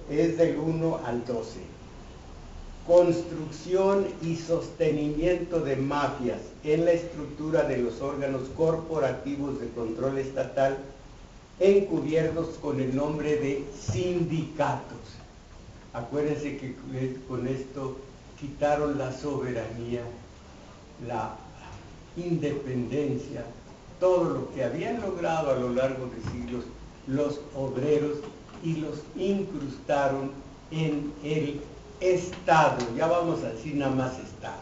Es del 1 al 12. Construcción y sostenimiento de mafias en la estructura de los órganos corporativos de control estatal, encubiertos con el nombre de sindicatos. Acuérdense que con esto quitaron la soberanía, la independencia, todo lo que habían logrado a lo largo de siglos los obreros, y los incrustaron en el Estado, ya vamos a decir nada más Estado,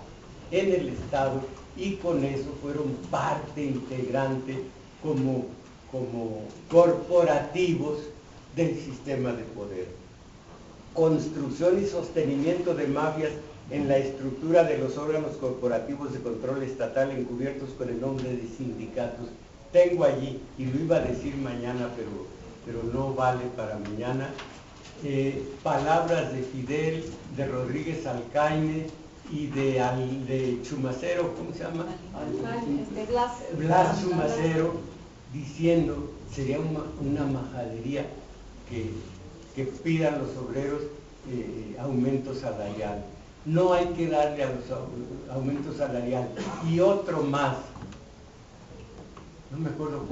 en el Estado, y con eso fueron parte integrante como corporativos del sistema de poder. Construcción y sostenimiento de mafias en la estructura de los órganos corporativos de control estatal encubiertos con el nombre de sindicatos. Tengo allí, y lo iba a decir mañana, pero no vale para mañana, palabras de Fidel, de Rodríguez Alcaine y de Chumacero, ¿cómo se llama? Blas Chumacero, diciendo, sería una majadería que pidan los obreros aumento salarial. No hay que darle a los aumento salarial. Y otro más, no me acuerdo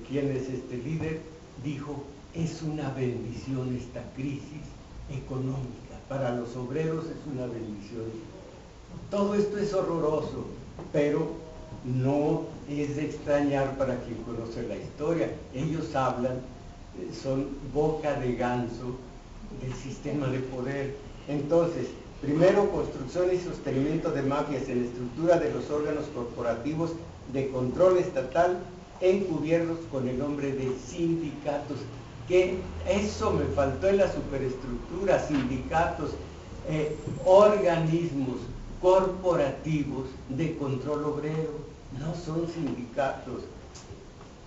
quién es este líder, dijo, es una bendición esta crisis económica, para los obreros es una bendición. Todo esto es horroroso, pero no es de extrañar para quien conoce la historia. Ellos hablan, son boca de ganso del sistema de poder. Entonces, primero, construcción y sostenimiento de mafias en la estructura de los órganos corporativos de control estatal, encubiertos con el nombre de sindicatos, que eso me faltó en la superestructura, sindicatos, organismos corporativos de control obrero, no son sindicatos.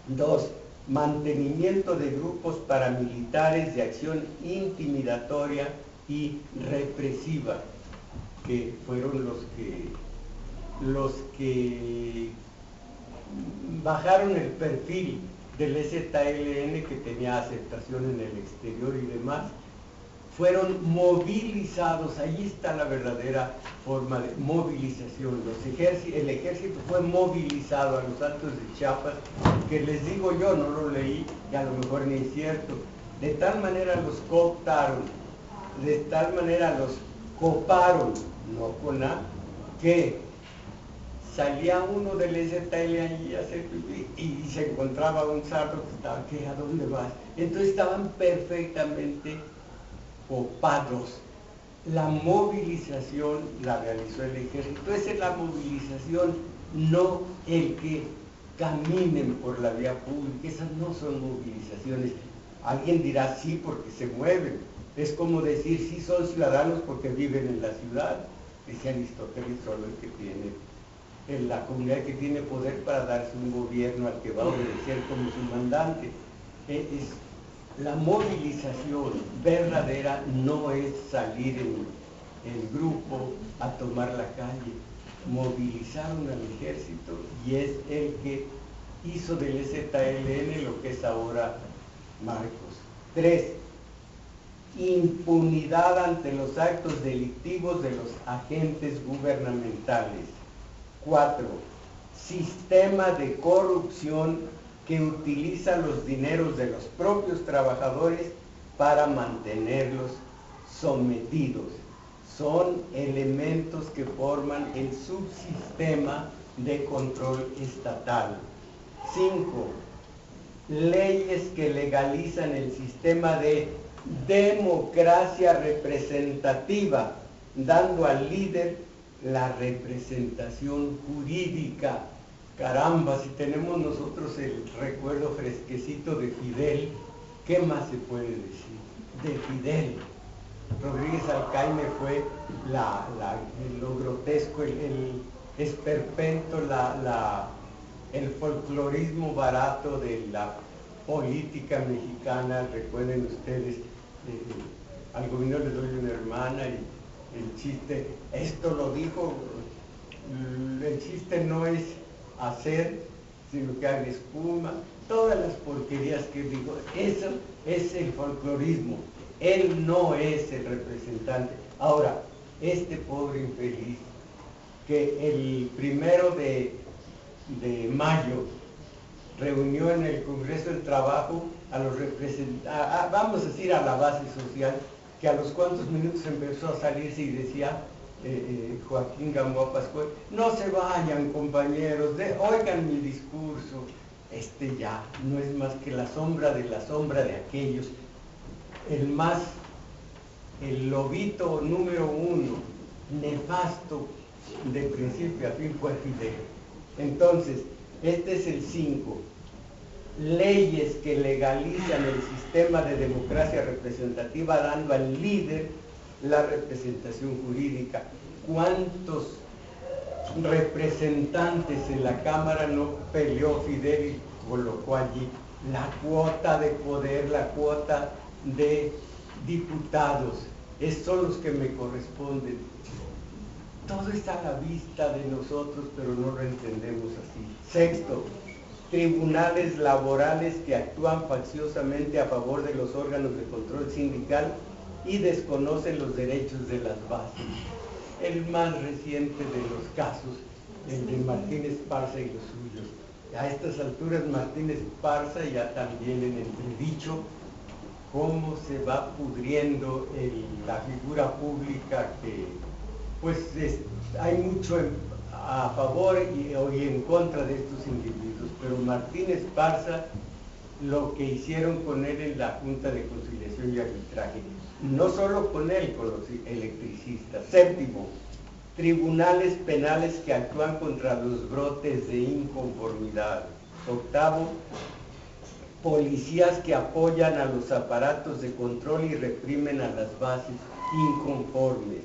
2. Mantenimiento de grupos paramilitares de acción intimidatoria y represiva, que fueron los que bajaron el perfil del ZLN, que tenía aceptación en el exterior y demás, fueron movilizados. Ahí está la verdadera forma de movilización. El ejército fue movilizado a los Altos de Chiapas, que les digo yo, no lo leí y a lo mejor ni es cierto, de tal manera los cooptaron, de tal manera los coparon, no con A, que salía uno del ZL allí a hacer pipí y se encontraba un sardo que estaba, ¿qué? ¿A dónde vas? Entonces estaban perfectamente copados La movilización la realizó el ejército. Esa es la movilización, no el que caminen por la vía pública. Esas no son movilizaciones. Alguien dirá sí porque se mueven. Es como decir sí son ciudadanos porque viven en la ciudad. Decía Aristóteles, solo el que tiene, en la comunidad que tiene poder para darse un gobierno al que va a obedecer como su mandante. La movilización verdadera no es salir en grupo a tomar la calle. Movilizaron al ejército y es el que hizo del EZLN lo que es ahora Marcos. 3. Impunidad ante los actos delictivos de los agentes gubernamentales. 4. Sistema de corrupción que utiliza los dineros de los propios trabajadores para mantenerlos sometidos. Son elementos que forman el subsistema de control estatal. 5. Leyes que legalizan el sistema de democracia representativa, dando al líder la representación jurídica. Caramba, si tenemos nosotros el recuerdo fresquecito de Fidel, ¿qué más se puede decir? De Fidel. Rodríguez Alcaine fue lo grotesco, el esperpento, el folclorismo barato de la política mexicana. Recuerden ustedes, al gobierno le doy una hermana y el chiste, esto lo dijo, el chiste no es hacer, sino que haga espuma, todas las porquerías que dijo. Eso es el folclorismo. Él no es el representante. Ahora, este pobre infeliz, que el 1 de mayo reunió en el Congreso del Trabajo a los representantes, vamos a decir a la base social, que a los cuantos minutos empezó a salirse y decía Joaquín Gamboa Pascual, no se vayan compañeros, oigan mi discurso. Ya no es más que la sombra de aquellos. El lobito número 1, nefasto de principio a fin, fue Fidel. Entonces, este es el 5. Leyes que legalizan el sistema de democracia representativa, dando al líder la representación jurídica. ¿Cuántos representantes en la Cámara no peleó Fidel y colocó allí? La cuota de poder, la cuota de diputados, son los que me corresponden. Todo está a la vista de nosotros, pero no lo entendemos así. 6. Tribunales laborales que actúan facciosamente a favor de los órganos de control sindical y desconocen los derechos de las bases. El más reciente de los casos, el de Martín Esparza y los suyos. A estas alturas Martín Esparza ya también en entredicho cómo se va pudriendo la figura pública, que pues hay mucho a favor y en contra de estos individuos, pero Martín Esparza, lo que hicieron con él en la Junta de Conciliación y Arbitraje, no solo con él, con los electricistas. 7. Tribunales penales que actúan contra los brotes de inconformidad. 8. Policías que apoyan a los aparatos de control y reprimen a las bases inconformes.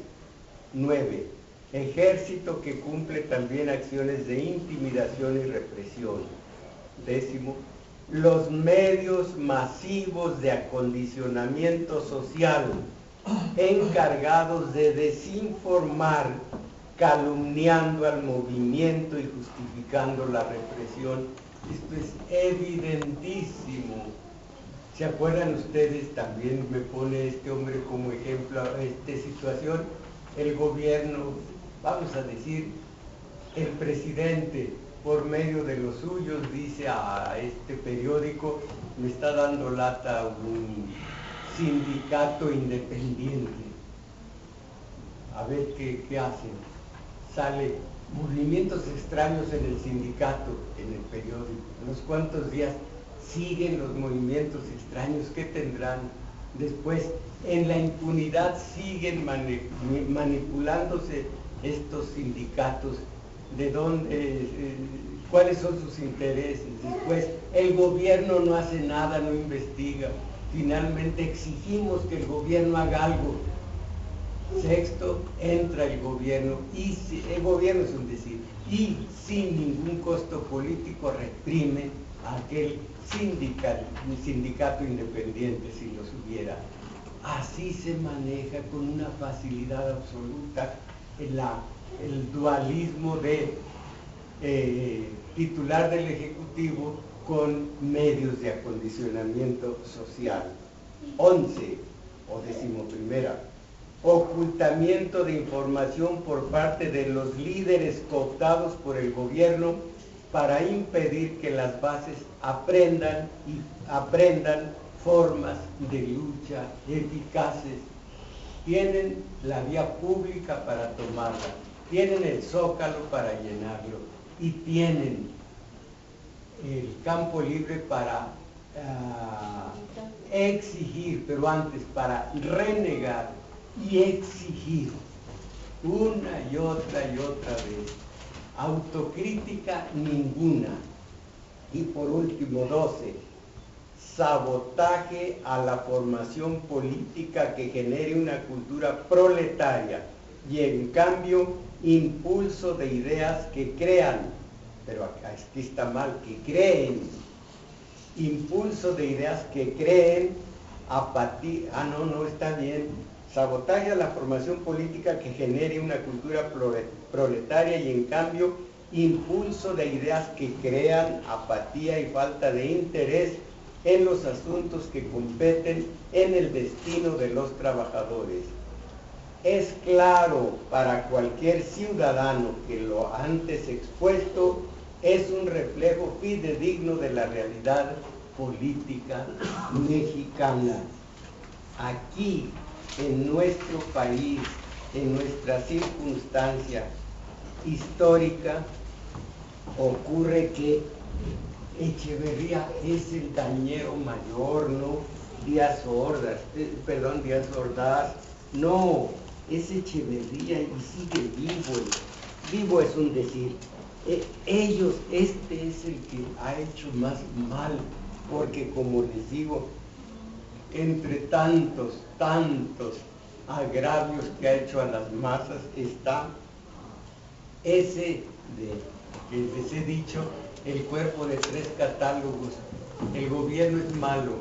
9. Ejército que cumple también acciones de intimidación y represión. 10. Los medios masivos de acondicionamiento social encargados de desinformar, calumniando al movimiento y justificando la represión. Esto es evidentísimo. ¿Se acuerdan ustedes? También me pone este hombre como ejemplo a esta situación. El gobierno, vamos a decir, el presidente, por medio de los suyos, dice a este periódico, me está dando lata un sindicato independiente. A ver qué hacen. Sale movimientos extraños en el sindicato, en el periódico. Unos cuantos días siguen los movimientos extraños. ¿Qué tendrán? Después, en la impunidad siguen manipulándose estos sindicatos, de dónde, cuáles son sus intereses. Después, el gobierno no hace nada, no investiga. Finalmente exigimos que el gobierno haga algo. Sexto, entra el gobierno, y el gobierno es un decir, y sin ningún costo político reprime a aquel sindicato independiente, si los hubiera. Así se maneja con una facilidad absoluta el dualismo de titular del Ejecutivo con medios de acondicionamiento social. 11, o 11ª, ocultamiento de información por parte de los líderes cooptados por el gobierno para impedir que las bases aprendan formas de lucha eficaces. Tienen la vía pública para tomarla, tienen el zócalo para llenarlo y tienen el campo libre para exigir, pero antes para renegar y exigir una y otra vez. Autocrítica ninguna. Y por último, 12, sabotaje a la formación política que genere una cultura proletaria y en cambio impulso de ideas que crean, pero acá está mal, que creen, impulso de ideas que creen, apatía, no está bien, sabotaje a la formación política que genere una cultura proletaria y en cambio impulso de ideas que crean apatía y falta de interés en los asuntos que competen en el destino de los trabajadores. Es claro para cualquier ciudadano que lo antes expuesto es un reflejo fidedigno de la realidad política mexicana. Aquí, en nuestro país, en nuestra circunstancia histórica, ocurre que Echeverría es el dañero mayor, no Díaz Ordaz, no, es Echeverría y sigue vivo. Vivo es un decir. Este es el que ha hecho más mal, porque como les digo, entre tantos agravios que ha hecho a las masas está ese que les he dicho, el cuerpo de 3 catálogos. El gobierno es malo,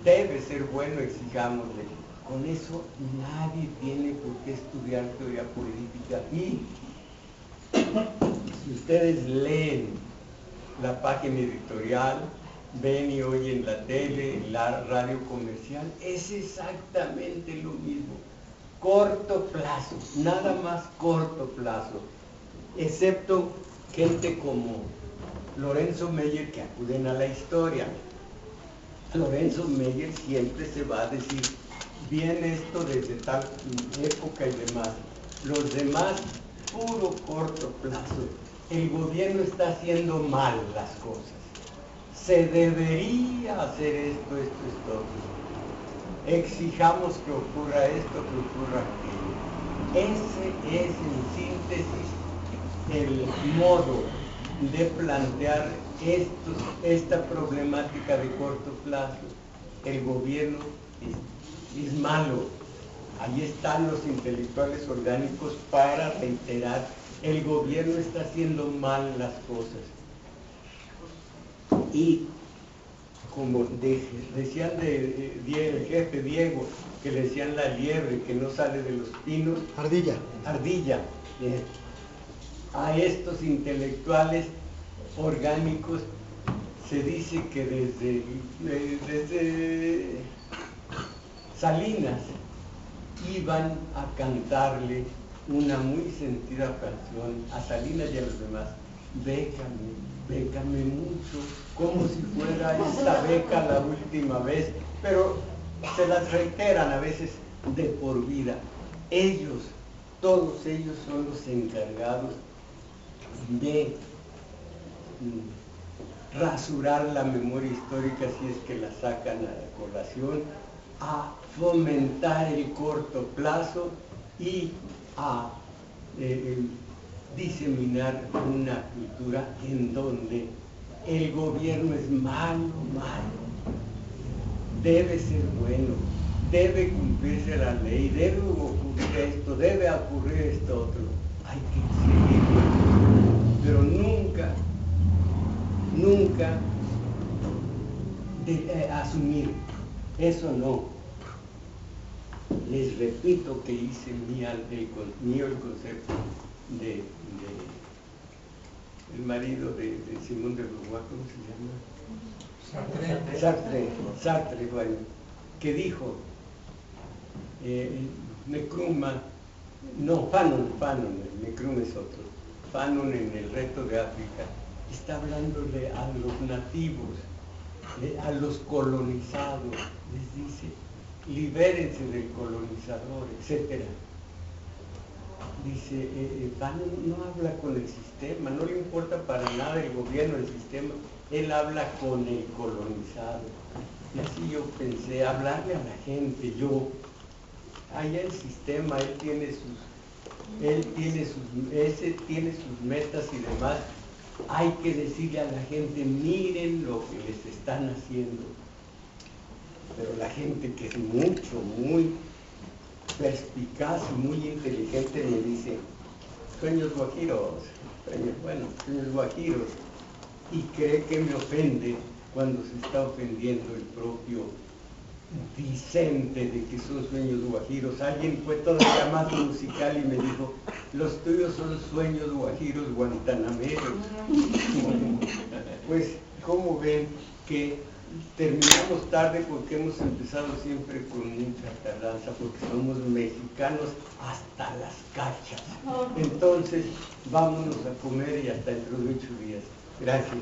debe ser bueno, exijámosle. Con eso nadie tiene por qué estudiar teoría política. Y si ustedes leen la página editorial, ven y oyen la tele, la radio comercial, es exactamente lo mismo. Corto plazo, nada más corto plazo, excepto gente como Lorenzo Meyer que acuden a la historia. Lorenzo Meyer siempre se va a decir, viene esto desde tal época y demás. Los demás, puro corto plazo. El gobierno está haciendo mal las cosas. Se debería hacer esto. Exijamos que ocurra esto, que ocurra aquello. Ese es en síntesis el modo de plantear esta problemática de corto plazo. El gobierno es malo. Ahí están los intelectuales orgánicos para reiterar, el gobierno está haciendo mal las cosas. Y como decían el jefe Diego, que le decían la liebre que no sale de los pinos. Ardilla. A estos intelectuales orgánicos se dice que desde Salinas iban a cantarle una muy sentida canción a Salinas y a los demás. Bécame mucho, como si fuera esta beca la última vez, pero se las reiteran a veces de por vida. Todos ellos son los encargados de rasurar la memoria histórica si es que la sacan a la colación a fomentar el corto plazo y a diseminar una cultura en donde el gobierno es malo, debe ser bueno, debe cumplirse la ley, debe ocurrir esto, debe ocurrir esto otro. Hay que seguirlo, pero nunca asumir. Eso no. Les repito que hice mío el concepto de el marido de Simón de Beauvoir, ¿cómo se llama? Sartre, bueno, que dijo, Fanon, Necrum es otro, Fanon en El reto de África, está hablándole a los nativos, a los colonizados, les dice, libérense del colonizador, etc. Dice, Fanon no habla con el sistema, no le importa para nada el gobierno, el sistema, él habla con el colonizado. Y así yo pensé, hablarle a la gente, allá el sistema, él tiene sus metas y demás. Hay que decirle a la gente, miren lo que les están haciendo. Pero la gente que es muy perspicaz y muy inteligente me dice, sueños guajiros, y cree que me ofende cuando se está ofendiendo el propio Vicente de que son sueños guajiros. Alguien fue todavía más musical y me dijo, los tuyos son sueños guajiros guantanameros. Pues, ¿cómo ven que terminamos tarde porque hemos empezado siempre con mucha tardanza, porque somos mexicanos hasta las cachas? Entonces, vámonos a comer y hasta dentro de 8 días. Gracias.